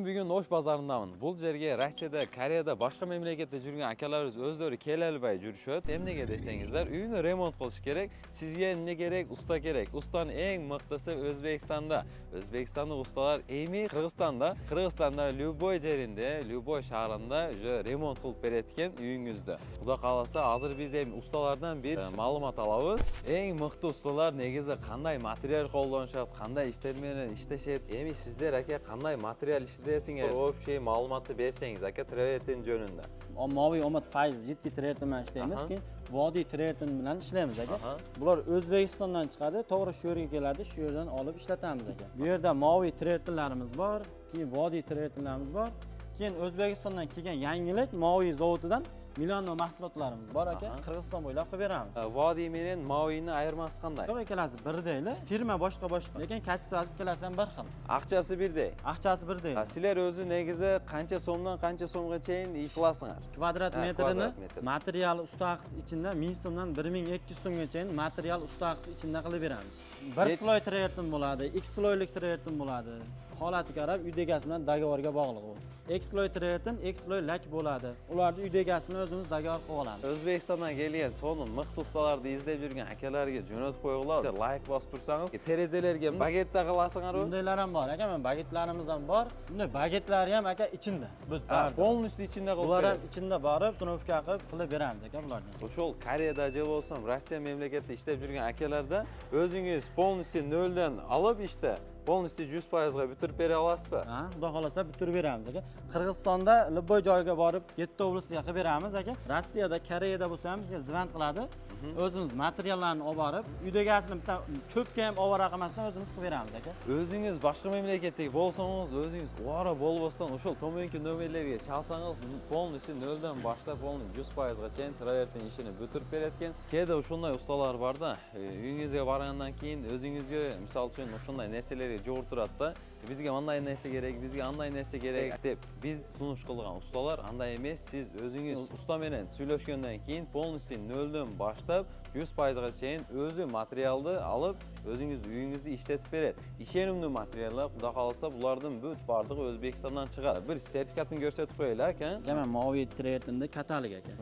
bugun Osh bozoridaman. Bu yerga Rossiyada, Koreyada, boshqa mamlakatda yurgan akalarimiz o'zlari kelolmay yurishadi. Nega desangizlar, uyni remont qilish kerak. Sizga nima kerak? Usta kerak. Ustaning eng mixtisi O'zbekistonda. O'zbekistonlik ustalar emi Qirg'izistonda любой yerinde, любой shahrida remont qilib beradigan uyingizda. Xudo qalasa, hozir biz ham ustalardan bir ma'lumot olamiz. Eng mixti ustalar negizi qanday material qo'llanishadi, qanday ishlar bilan ishlashadi. Emi sizlar aka qanday material ishlaysiz? Общий ma'lumotni bersangiz aka travertin jo'nida. Ommaviy omad faiz jiddiy travertin bilan ishlaymiz. Keyin vodiy travertin bilan ishlaymiz aka. Bular O'zbekistondan chiqadi, to'g'ri shu yerga keladi, shu yerdan olib ishlatamiz aka. Bu yerda moviy travertinlarimiz bor, keyin vodiy travertinlarimiz bor. Keyin O'zbekistondan kelgan yangilik moviy zavodidan Milano mahsulotlarimiz bor aka. Qirg'iziston bo'ylab qilib beramiz. Vodiy bilan moviyni ayirmasi qanday? Yo'q, ikkalasi birdayli. Firma boshqa, lekin kachesasi ikkalasi ham bir xil. Aqchasi birdek. Aqchasi birdek. Sizlar o'zi negizi qancha so'mdan qancha so'mgacha ish qilasizlar? Kvadrat metrini material ustaxisi ichida 1000 so'mdan 1200 so'mgacha material ustaxisi ichida qilib beramiz. Bir sloy travertin bo'ladi, ikki sloylik travertin bo'ladi. Holatiga qarab uy egasi bilan dogovorga bog'liq u. X sloy travertin, X sloy lak bo'ladi. Ularni uy egasini o'zimiz dogovor qilib olamiz. O'zbekistondan kelgan so'ni mixti ustalarni izlab yurgan akalarga jo'natib qo'yinglar. Like bosib tursangiz, terezalarga bagetda qilasizlar. Bundaylar ham bor aka, men bagetlarimiz ham bor. Bunday bagetlari ham aka ichida. Polностью ichida qilib. Ular ham ichida borib, tunovka qilib beramiz aka bularni. O'shol Koreyada bo'lsam, Rossiya mamlakatida ishlab yurgan akalarda o'zingiz polностью noldan olib ishda polностью 100% ga bitirib bera olasizmi? Ha, xudo xolasa bitirib beramiz aka. Qirg'izistonda любой joyga borib, 7 oblastga qilib beramiz aka. Rossiyada, Koreyada bo'lsa ham bizga zvant qiladi. O'zimiz materiallarni olib borib, uy egasini bitta cho'pga ham ovora qilmasdan o'zimiz qilib beramiz aka. O'zingiz boshqa mamlakatdagi bo'lsangiz, o'zingiz ovora bo'lmasdan o'shol tomonki nomerlarga chalsangiz, polностью noldan boshlab, polностью 100% gacha travertin ishini bitirib beradigan. Keda shunday ustalar borda, uyingizga borgandan keyin o'zingizga, misol uchun, shunday narsalarga jo'g'irtiradi-da. Bizga qanday narsa kerak, bizga qanday narsa kerak deb biz sunish qilgan ustalar qanday emas. Siz o'zingiz usta bilan сөйләшкәндән keyin polностью noldan boshlab 100% gacha o'zi materialni olib, o'zingiz uyingizda ishlatib beradi. Ishonimli materiallar, xudo xolasa, bulardan but bardig'i O'zbekistondan chiqadi. Bir sertifikatini ko'rsatib qo'yinglar aka. Men moviy travertinda katalog aka.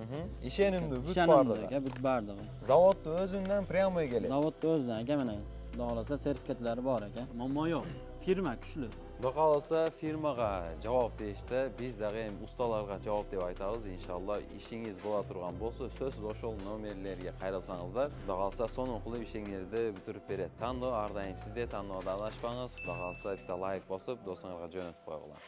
Ishonimli but bardig'i aka, but bardig'i. Zavodni o'zidan прямой keladi. Zavodni o'zidan aka, mana xudo xolasa sertifikatlari bor aka. Muammo yo'q. Firma kuchli. Xudo xolasa firmaga javob berishda biz ham ustalarga javob deb aytamiz. Inshaalloh ishingiz bo'la turgan bo'lsa, so'zsiz o'shol nomerlarga qayrilsangizlar, xudo xolasa so'ning qilib ishingizni bitirib beradi. Tanlov ardayim sizda tanlovda adashmangiz. Xudo xolasa bitta like bosib, do'stlarga jo'natib qo'yinglar.